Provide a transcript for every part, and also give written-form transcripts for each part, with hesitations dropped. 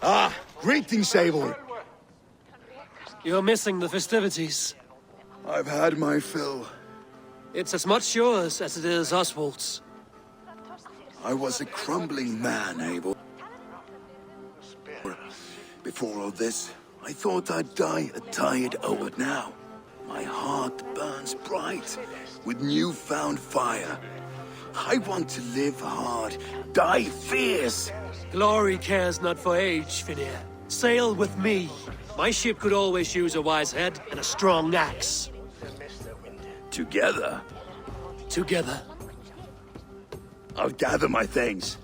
Ah, greetings, Eivor. You're missing the festivities. I've had my fill. It's as much yours as it is Oswald's. I was a crumbling man, Eivor. Before all this, I thought I'd die a tired old. But now, my heart burns bright with newfound fire. I want to live hard, die fierce. Glory cares not for age, Finir. Sail with me. My ship could always use a wise head and a strong axe. Together, Together. I'll gather my things.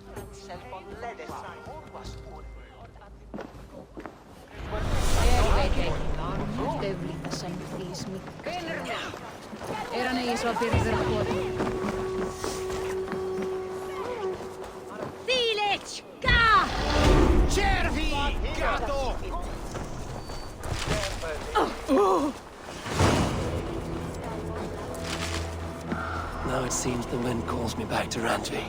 Now it seems the wind calls me back to Randvi.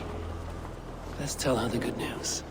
Let's tell her the good news.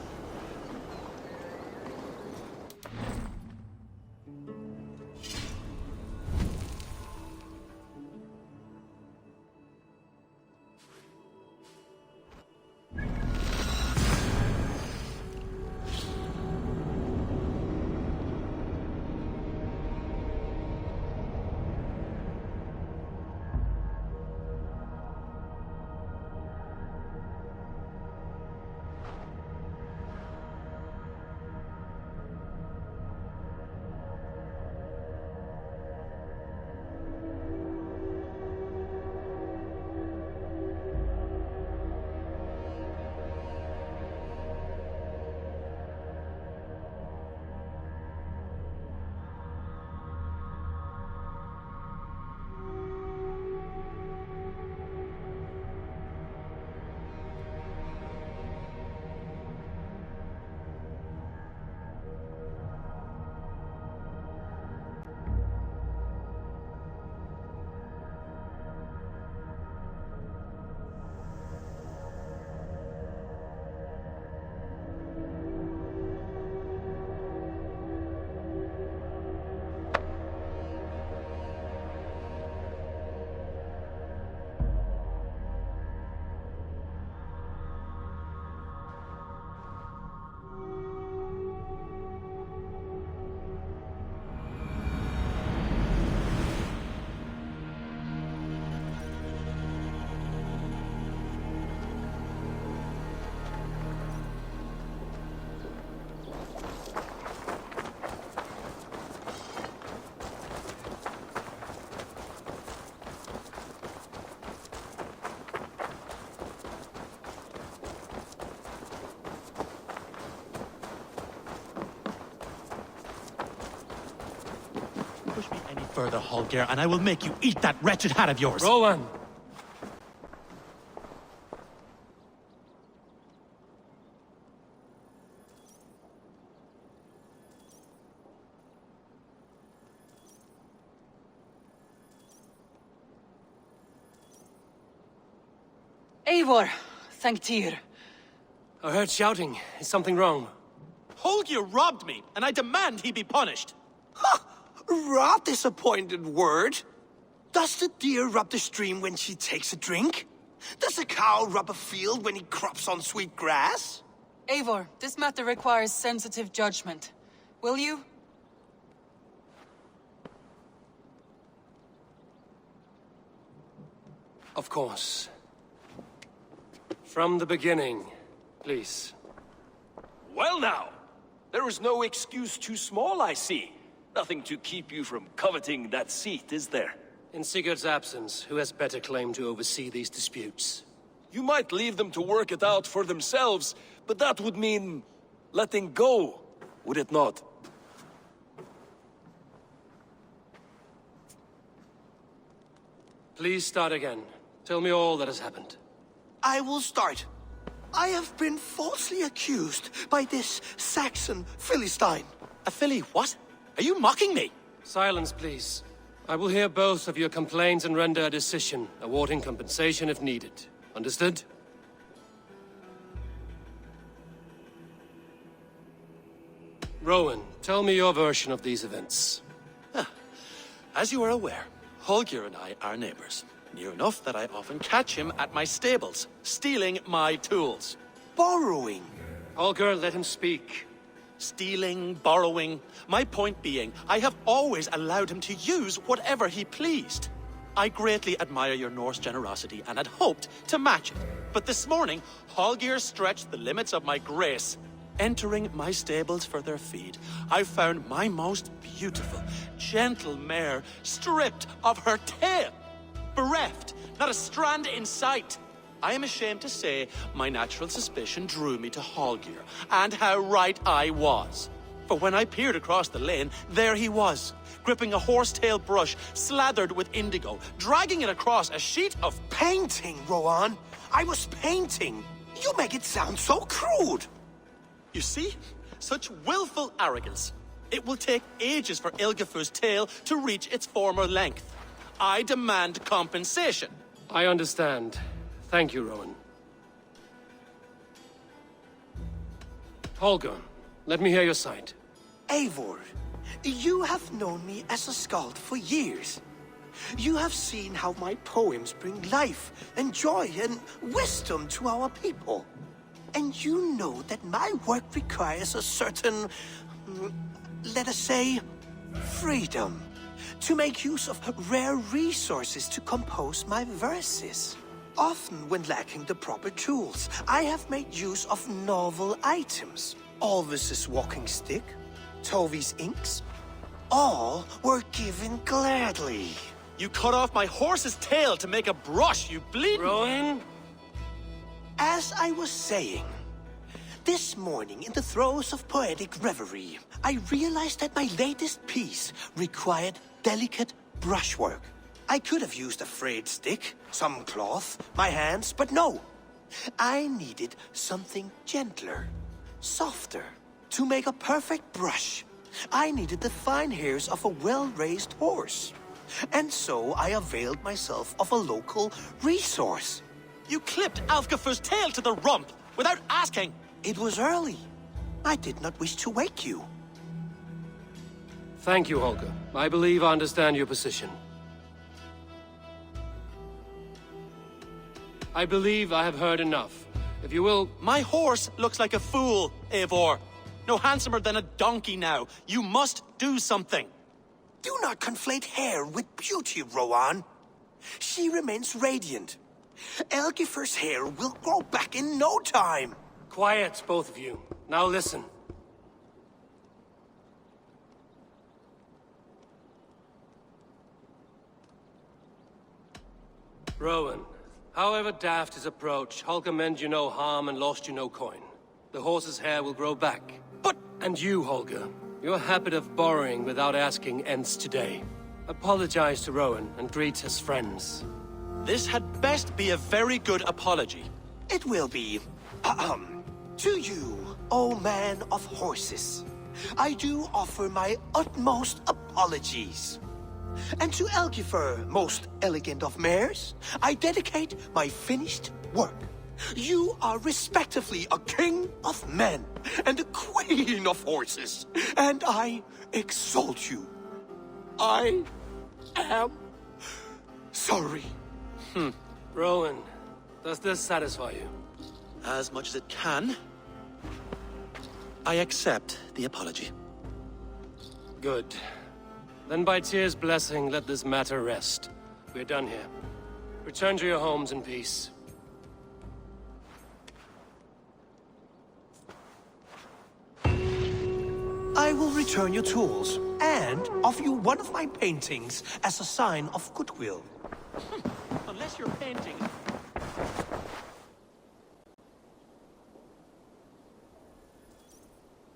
Push me any further, Holger, and I will make you eat that wretched hat of yours! Rowan! Eivor, thank Tyr. I heard shouting. Is something wrong? Holger robbed me, and I demand he be punished! Rot disappointed word. Does the deer rub the stream when she takes a drink? Does a cow rub a field when he crops on sweet grass? Eivor, this matter requires sensitive judgment. Will you? Of course. From the beginning, please. Well now, there is no excuse too small, I see. Nothing to keep you from coveting that seat, is there? In Sigurd's absence, who has better claim to oversee these disputes? You might leave them to work it out for themselves, but that would mean letting go, would it not? Please start again. Tell me all that has happened. I will start. I have been falsely accused by this Saxon Philistine. A filly what? Are you mocking me? Silence, please. I will hear both of your complaints and render a decision, awarding compensation if needed. Understood? Rowan, tell me your version of these events. As you are aware, Holger and I are neighbors. Near enough that I often catch him at my stables, stealing my tools. Borrowing. Holger, let him speak. Stealing, borrowing. My point being, I have always allowed him to use whatever he pleased. I greatly admire your Norse generosity and had hoped to match it. But this morning, Holger stretched the limits of my grace. Entering my stables for their feed, I found my most beautiful, gentle mare stripped of her tail. Bereft, not a strand in sight. I am ashamed to say my natural suspicion drew me to Holger, and how right I was. For when I peered across the lane, there he was, gripping a horsetail brush slathered with indigo, dragging it across a sheet of... Painting, Rowan. I was painting. You make it sound so crude. You see? Such willful arrogance. It will take ages for Ilgafur's tail to reach its former length. I demand compensation. I understand. Thank you, Rowan. Holger, let me hear your side. Eivor, you have known me as a skald for years. You have seen how my poems bring life and joy and wisdom to our people. And you know that my work requires a certain, let us say, freedom. To make use of rare resources to compose my verses. Often when lacking the proper tools, I have made use of novel items. Alvis's walking stick, Tovi's inks, all were given gladly. You cut off my horse's tail to make a brush, you bleeding... Rowan? As I was saying, this morning in the throes of poetic reverie, I realized that my latest piece required delicate brushwork. I could have used a frayed stick, some cloth, my hands, but no. I needed something gentler, softer. To make a perfect brush, I needed the fine hairs of a well-raised horse. And so I availed myself of a local resource. You clipped Alfgafur's tail to the rump without asking. It was early. I did not wish to wake you. Thank you, Holger. I believe I understand your position. I believe I have heard enough. If you will... My horse looks like a fool, Eivor. No handsomer than a donkey now. You must do something. Do not conflate hair with beauty, Rowan. She remains radiant. Elgifur's hair will grow back in no time. Quiet, both of you. Now listen. Rowan, however daft his approach, Holger meant you no harm and lost you no coin. The horse's hair will grow back. But... And you, Holger, your habit of borrowing without asking ends today. Apologize to Rowan and greet his friends. This had best be a very good apology. It will be. To you, O man of horses, I do offer my utmost apologies. And to Elgifur, most elegant of mares, I dedicate my finished work. You are respectively a king of men and a queen of horses, and I exalt you. I am sorry. Rowan, does this satisfy you? As much as it can. I accept the apology. Good. Then by Tyr's blessing, let this matter rest. We're done here. Return to your homes in peace. I will return your tools and offer you one of my paintings as a sign of goodwill. Unless you're painting...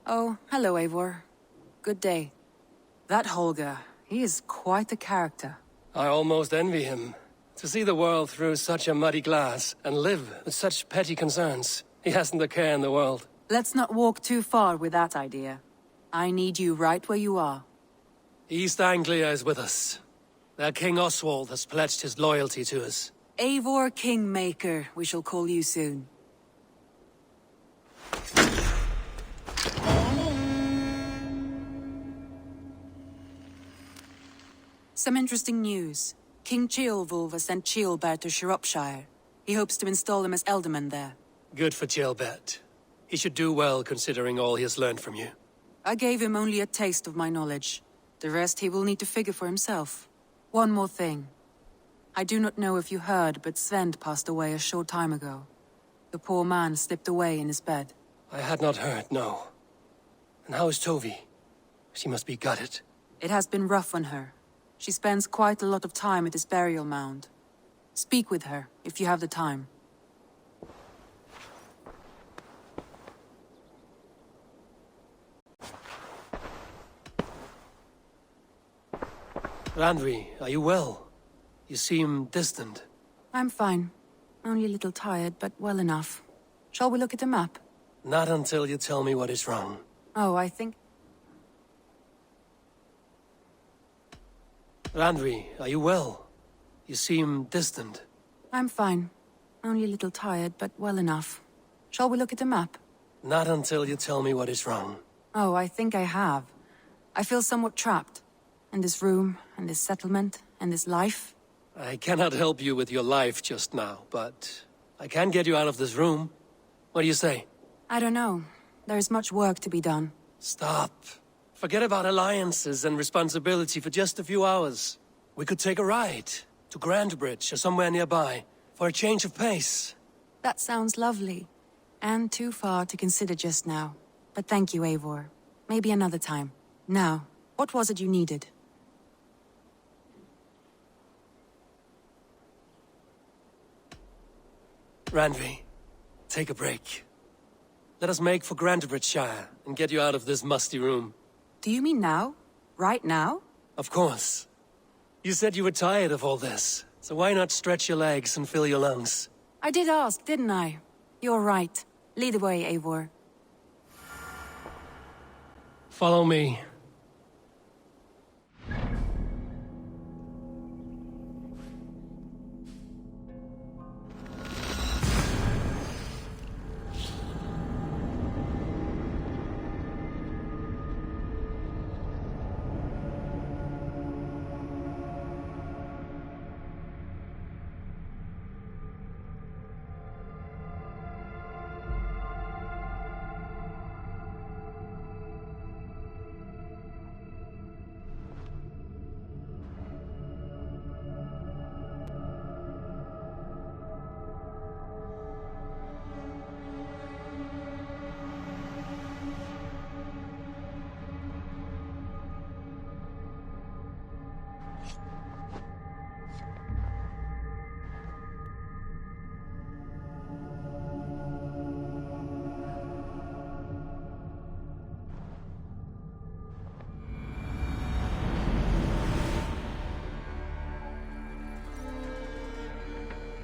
Oh, hello, Eivor. Good day. That Holger, he is quite the character. I almost envy him. To see the world through such a muddy glass and live with such petty concerns. He hasn't a care in the world. Let's not walk too far with that idea. I need you right where you are. East Anglia is with us. Their King Oswald has pledged his loyalty to us. Eivor Kingmaker, we shall call you soon. Some interesting news. King Ceolwulf has sent Ceolbert to Shropshire. He hopes to install him as Elderman there. Good for Ceolbert. He should do well considering all he has learned from you. I gave him only a taste of my knowledge. The rest he will need to figure for himself. One more thing. I do not know if you heard, but Sven passed away a short time ago. The poor man slipped away in his bed. I had not heard, no. And how is Tovi? She must be gutted. It has been rough on her. She spends quite a lot of time at his burial mound. Speak with her, if you have the time. Randvi, are you well? You seem distant. I'm fine. Only a little tired, but well enough. Shall we look at the map? Not until you tell me what is wrong. Oh, I think... Randvi, are you well? You seem distant. I'm fine. Only a little tired, but well enough. Shall we look at the map? Not until you tell me what is wrong. Oh, I think I have. I feel somewhat trapped. In this room, and this settlement, and this life. I cannot help you with your life just now, but I can get you out of this room. What do you say? I don't know. There is much work to be done. Stop. Forget about alliances and responsibility for just a few hours. We could take a ride to Grandbridge or somewhere nearby for a change of pace. That sounds lovely. And too far to consider just now. But thank you, Eivor. Maybe another time. Now, what was it you needed? Randvi, take a break. Let us make for Grandbridgeshire and get you out of this musty room. Do you mean now? Right now? Of course. You said you were tired of all this, so why not stretch your legs and fill your lungs? I did ask, didn't I? You're right. Lead the way, Eivor. Follow me.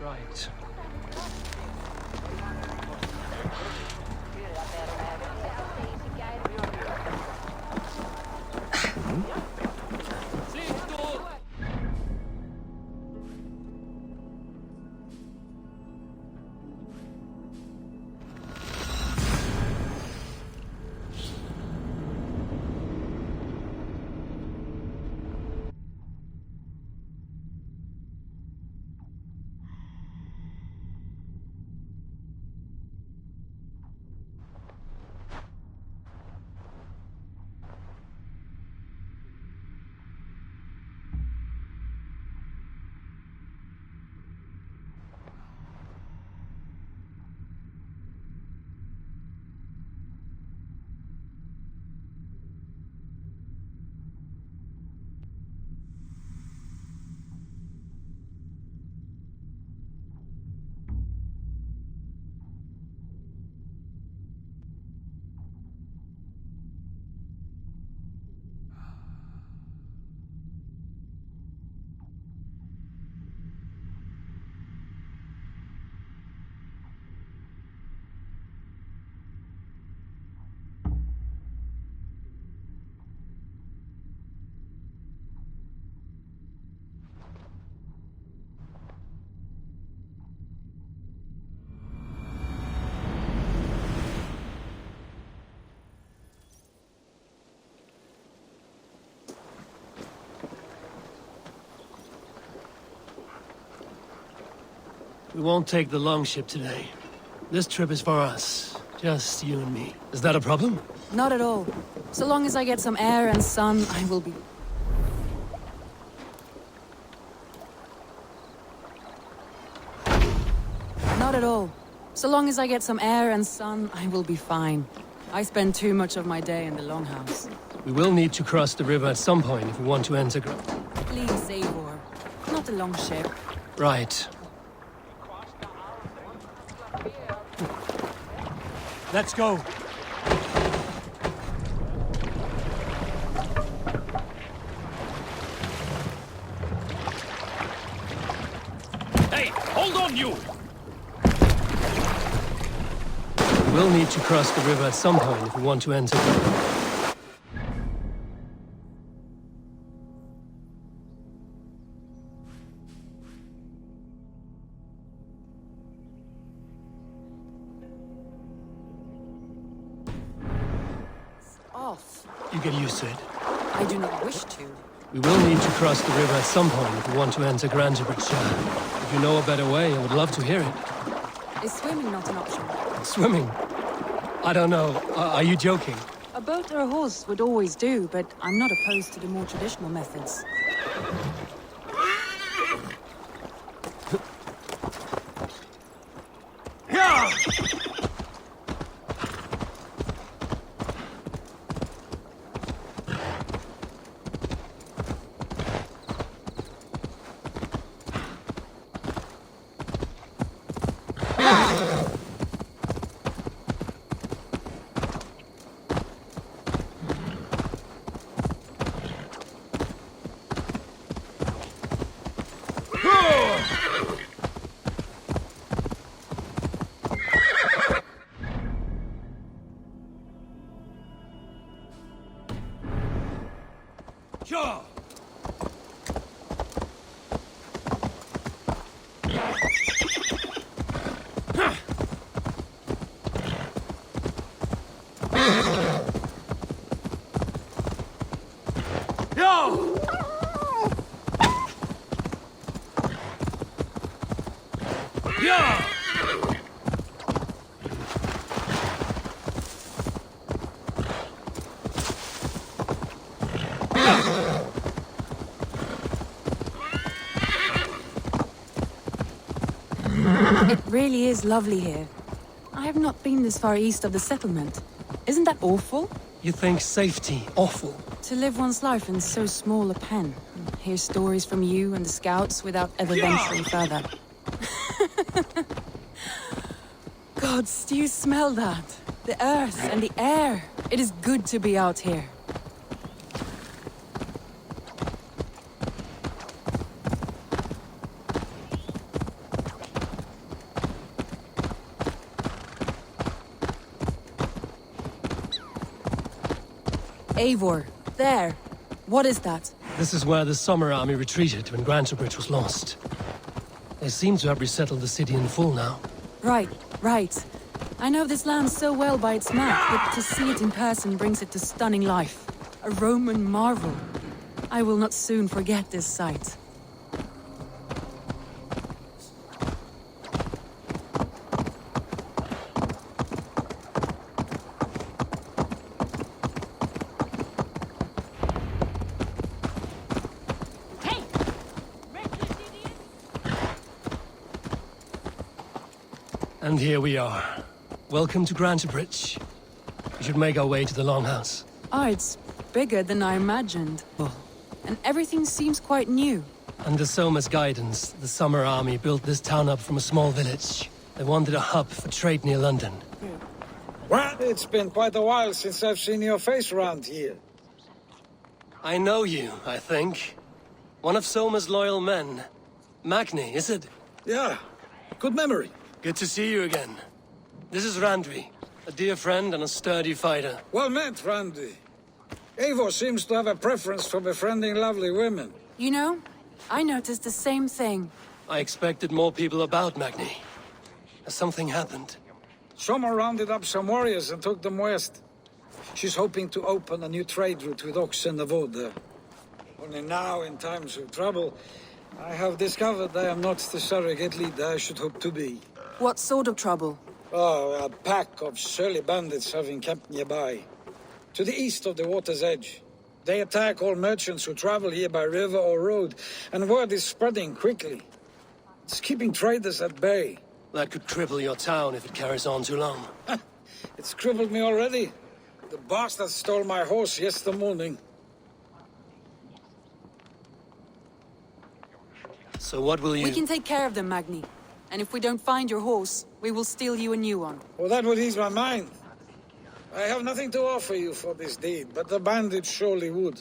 Right. We won't take the longship today. This trip is for us. Just you and me. Is that a problem? Not at all. So long as I get some air and sun, I will be... Not at all. So long as I get some air and sun, I will be fine. I spend too much of my day in the Longhouse. We will need to cross the river at some point if we want to enter Please, Eivor. Not the longship. Right. Let's go. Hey, hold on, you! We'll need to cross the river at some point if we want to enter. Off. You get used to it. I do not wish to. We will need to cross the river at some point if we want to enter Grantebridgeshire. If you know a better way, I would love to hear it. Is swimming not an option? Swimming? I don't know. Are you joking? A boat or a horse would always do, but I'm not opposed to the more traditional methods. Sure. It really is lovely here. I have not been this far east of the settlement. Isn't that awful? You think safety awful? To live one's life in so small a pen. Hear stories from you and the scouts without ever venturing further. Gods, do you smell that? The earth and the air. It is good to be out here. Eivor, there. What is that? This is where the Summer Army retreated when Grantebridge was lost. They seem to have resettled the city in full now. Right, right. I know this land so well by its map, but to see it in person brings it to stunning life. A Roman marvel. I will not soon forget this sight. And here we are. Welcome to Grantebridge. We should make our way to the Longhouse. Ah, it's bigger than I imagined. And everything seems quite new. Under Soma's guidance, the Summer Army built this town up from a small village. They wanted a hub for trade near London. Well, it's been quite a while since I've seen your face around here. I know you, I think. One of Soma's loyal men. Magni, is it? Yeah, good memory. Good to see you again. This is Randvi, a dear friend and a sturdy fighter. Well met, Randy. Eivor seems to have a preference for befriending lovely women. You know, I noticed the same thing. I expected more people about Magni. Has something happened? Someone rounded up some warriors and took them west. She's hoping to open a new trade route with oxen of wood there. Only now, in times of trouble, I have discovered I am not the surrogate leader I should hope to be. What sort of trouble? Oh, a pack of surly bandits have encamped nearby, to the east of the water's edge. They attack all merchants who travel here by river or road, and word is spreading quickly. It's keeping traders at bay. That could cripple your town if it carries on too long. It's crippled me already. The bastard stole my horse yesterday morning. So what will you... We can take care of them, Magni. And if we don't find your horse, we will steal you a new one. Well, that would ease my mind. I have nothing to offer you for this deed, but the bandits surely would.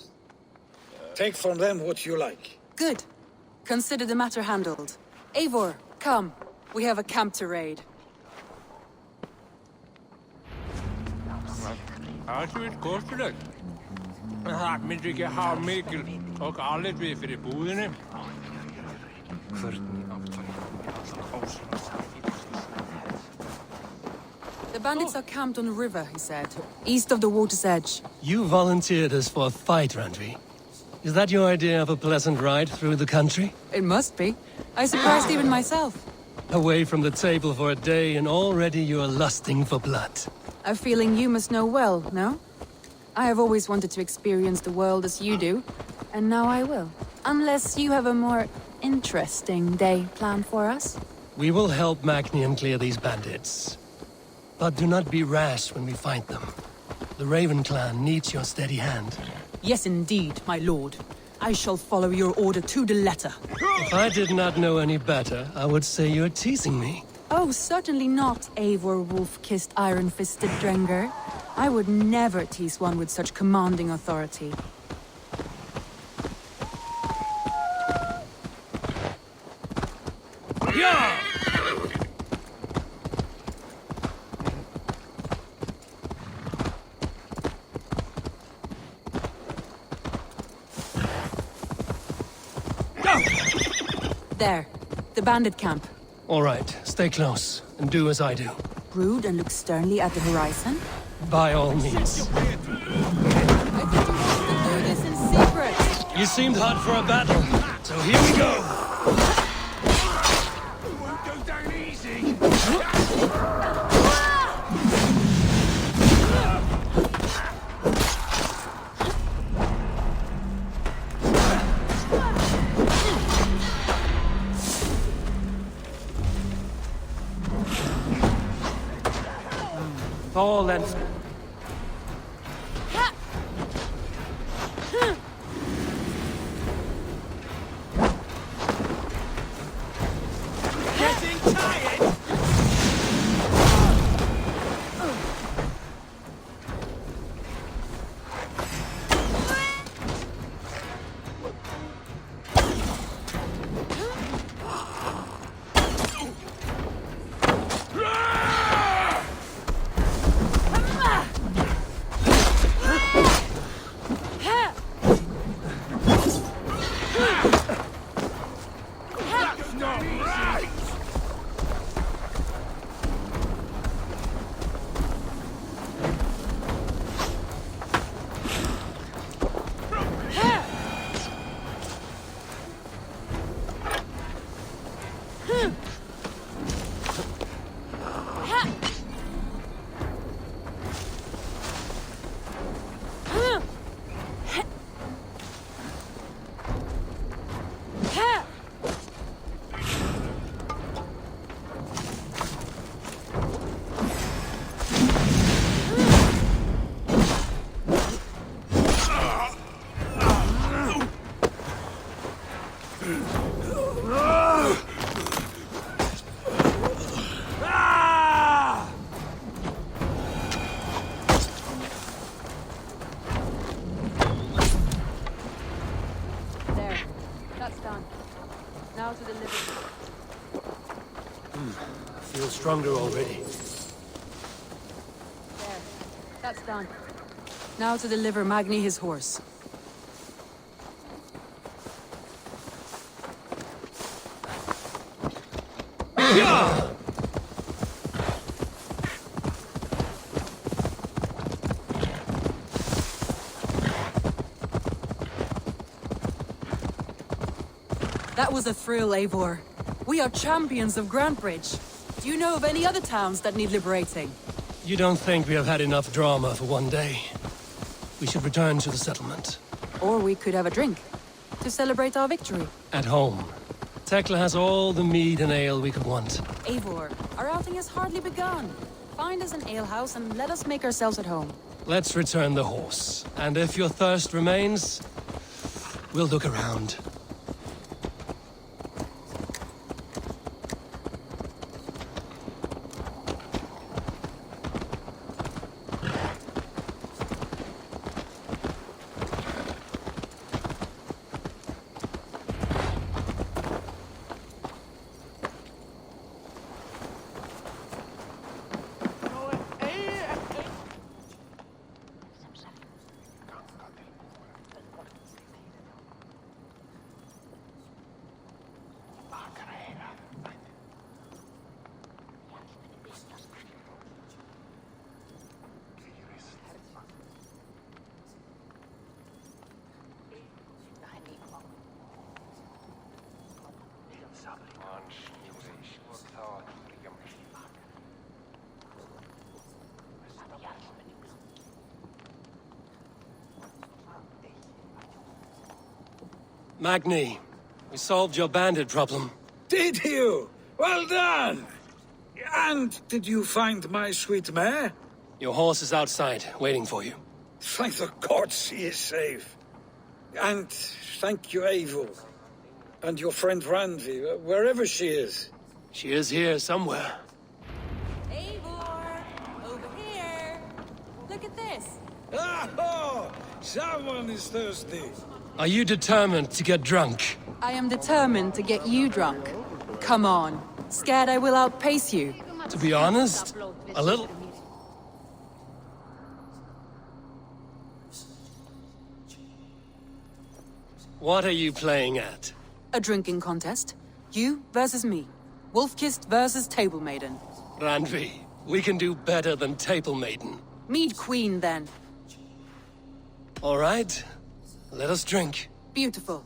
Take from them what you like. Good. Consider the matter handled. Eivor, come. We have a camp to raid. Það er kostulegt. Það myndi ekki hafa mikil og allir við fyrir búðinni. The bandits are camped on the river, he said, east of the water's edge. You volunteered us for a fight, Randvi. Is that your idea of a pleasant ride through the country? It must be. I surprised even myself. Away from the table for a day and already you are lusting for blood. A feeling you must know well, no? I have always wanted to experience the world as you do, and now I will. Unless you have a more interesting day planned for us? We will help Magnian clear these bandits. But do not be rash when we find them. The Raven clan needs your steady hand. Yes, indeed, my lord. I shall follow your order to the letter. If I did not know any better, I would say you're teasing me. Oh, certainly not, Eivor wolf-kissed iron-fisted Drenger. I would never tease one with such commanding authority. Yeah! There, the bandit camp. All right, stay close and do as I do. Brood and look sternly at the horizon. By all means. I thought you wanted to do this in secret. You seemed hot for a battle, so here we go. Won't go down easy. Fall and... Getting tired. There, that's done. Now to the liver. Feel stronger already. There, that's done. Now to deliver Magni his horse. That was a thrill, Eivor. We are champions of Grantebridge. Do you know of any other towns that need liberating? You don't think we have had enough drama for one day? We should return to the settlement. Or we could have a drink, to celebrate our victory. At home. Tekla has all the mead and ale we could want. Eivor, our outing has hardly begun. Find us an alehouse and let us make ourselves at home. Let's return the horse. And if your thirst remains, we'll look around. Magni, we solved your bandit problem. Did you? Well done! And did you find my sweet mare? Your horse is outside, waiting for you. Thank the gods he is safe. And thank you, Eivor. And your friend Randvi, wherever she is. She is here somewhere. Eivor! Over here! Look at this! Oh! Someone is thirsty. Are you determined to get drunk? I am determined to get you drunk. Come on. Scared I will outpace you. To be honest, a little. What are you playing at? A drinking contest. You versus me. Wolf-Kissed versus Table Maiden. Randvi, we can do better than Table Maiden. Mead Queen, then. All right, let us drink. Beautiful.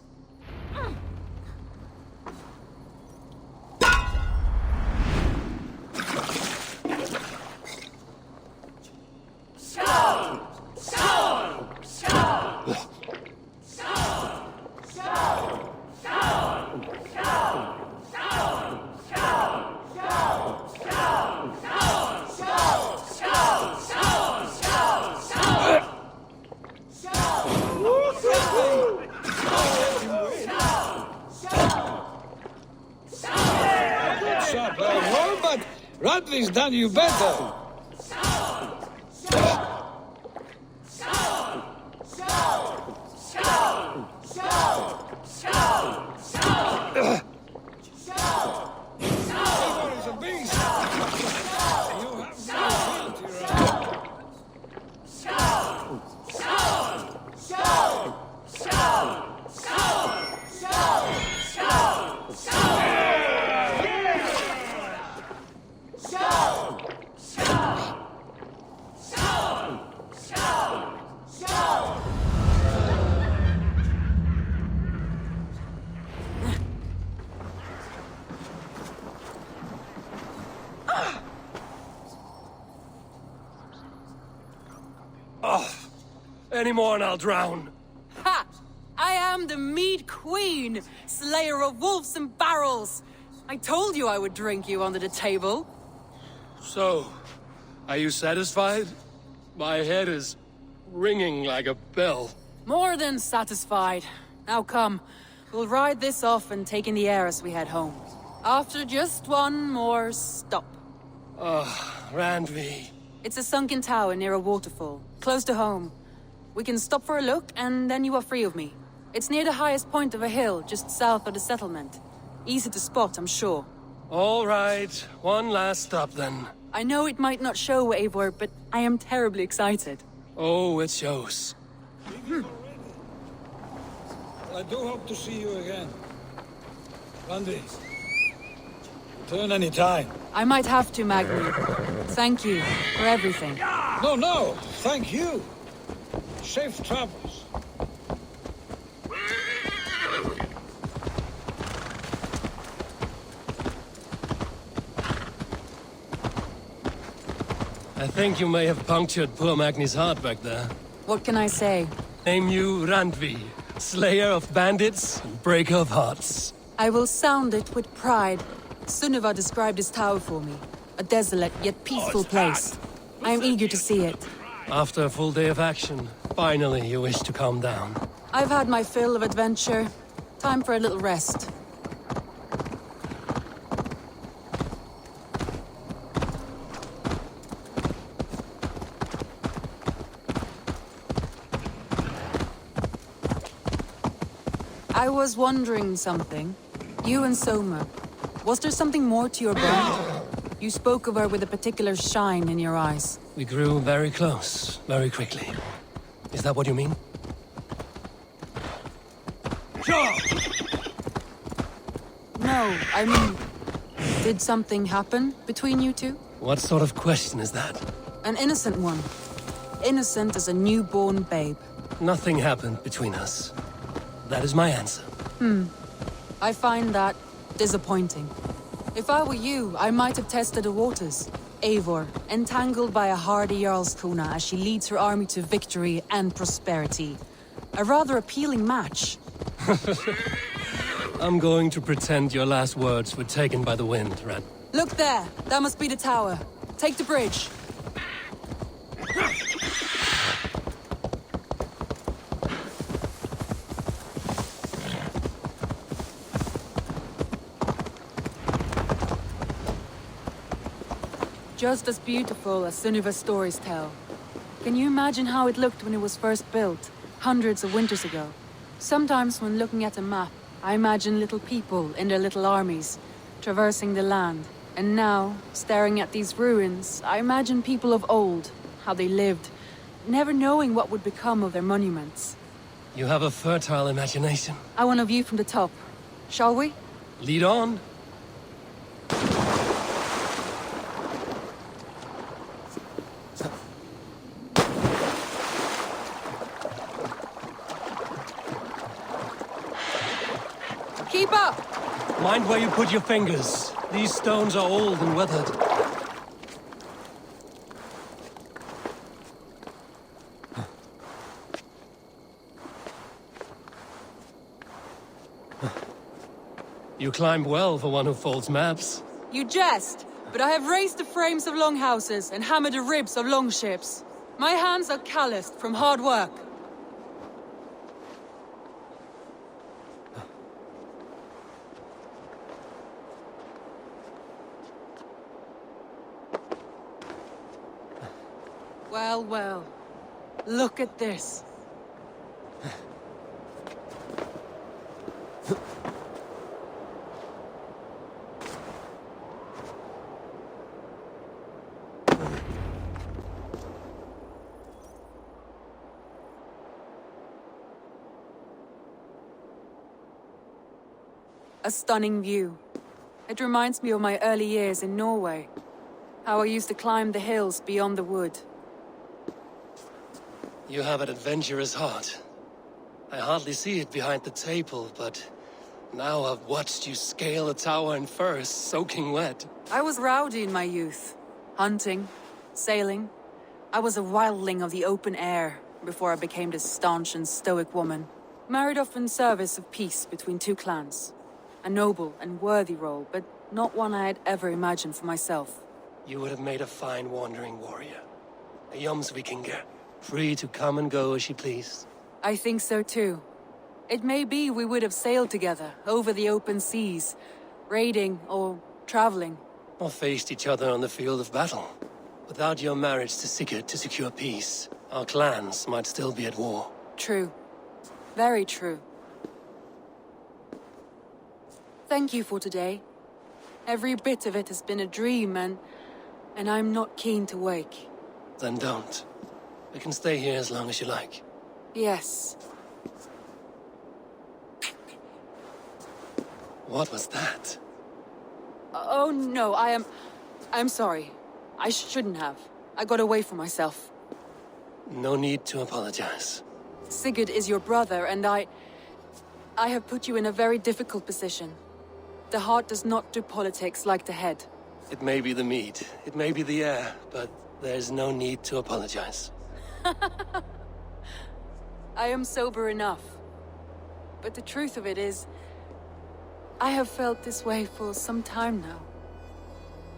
But Radley's done you better. Eivor is a beast. You have no ability, Radley. Any more and I'll drown. Ha! I am the Mead Queen, slayer of wolves and barrels. I told you I would drink you under the table. So, are you satisfied? My head is ringing like a bell. More than satisfied. Now come, we'll ride this off and take in the air as we head home. After just one more stop. Randvi. It's a sunken tower near a waterfall, close to home. We can stop for a look, and then you are free of me. It's near the highest point of a hill, just south of the settlement. Easy to spot, I'm sure. All right, one last stop then. I know it might not show, Eivor, but I am terribly excited. Oh, it shows. Well, I do hope to see you again. Randy, return any time. I might have to, Magni. Thank you for everything. No, thank you. Safe travels. I think you may have punctured poor Magni's heart back there. What can I say? Name you Randvi, slayer of bandits and breaker of hearts. I will sound it with pride. Sunniva described this tower for me. A desolate yet peaceful place. I am eager to see it. After a full day of action, finally you wish to calm down. I've had my fill of adventure. Time for a little rest. I was wondering something. You and Soma. Was there something more to your bond? You spoke of her with a particular shine in your eyes. We grew very close, very quickly. Is that what you mean? No, I mean... Did something happen between you two? What sort of question is that? An innocent one. Innocent as a newborn babe. Nothing happened between us. That is my answer. I find that disappointing. If I were you, I might have tested the waters. Eivor, entangled by a hardy Jarlskona as she leads her army to victory and prosperity. A rather appealing match. I'm going to pretend your last words were taken by the wind, Ran. Look there! That must be the tower. Take the bridge. Just as beautiful as Sunniva's stories tell. Can you imagine how it looked when it was first built, hundreds of winters ago? Sometimes when looking at a map, I imagine little people in their little armies, traversing the land. And now, staring at these ruins, I imagine people of old, how they lived, never knowing what would become of their monuments. You have a fertile imagination. I want a view from the top. Shall we? Lead on. Keep up! Mind where you put your fingers. These stones are old and weathered. You climb well for one who folds maps. You jest, but I have raised the frames of longhouses and hammered the ribs of longships. My hands are calloused from hard work. Well, well. Look at this. A stunning view. It reminds me of my early years in Norway. How I used to climb the hills beyond the wood. You have an adventurous heart. I hardly see it behind the table, but now I've watched you scale a tower in furs, soaking wet. I was rowdy in my youth. Hunting, sailing. I was a wildling of the open air before I became this staunch and stoic woman. Married off in service of peace between two clans. A noble and worthy role, but not one I had ever imagined for myself. You would have made a fine wandering warrior. A Jomsvikinger, free to come and go as she pleased. I think so too. It may be we would have sailed together, over the open seas, raiding or traveling. Or faced each other on the field of battle. Without your marriage to Sigurd to secure peace, our clans might still be at war. True. Very true. Thank you for today. Every bit of it has been a dream, and I'm not keen to wake. Then don't. We can stay here as long as you like. Yes. What was that? Oh no, I'm sorry. I shouldn't have. I got away from myself. No need to apologize. Sigurd is your brother, and I have put you in a very difficult position. The heart does not do politics like the head. It may be the meat, it may be the air, but There's no need to apologize. I am sober enough. But the truth of it is, I have felt this way for some time now.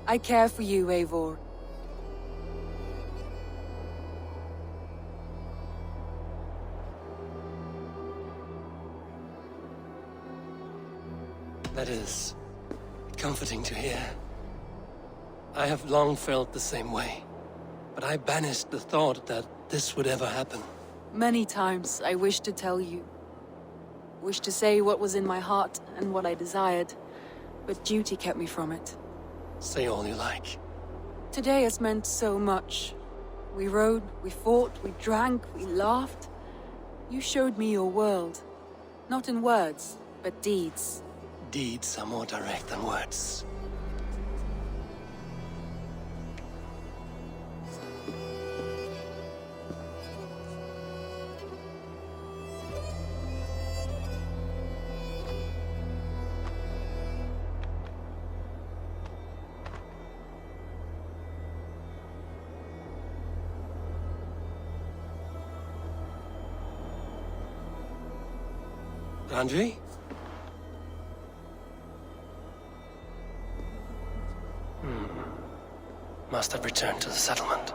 I care for you, Eivor. That is comforting to hear. I have long felt the same way, but I banished the thought that this would ever happen. Many times I wished to tell you. Wished to say what was in my heart and what I desired, but duty kept me from it. Say all you like. Today has meant so much. We rode, we fought, we drank, we laughed. You showed me your world. Not in words, but deeds. Deeds are more direct than words. Andri? Must have returned to the settlement.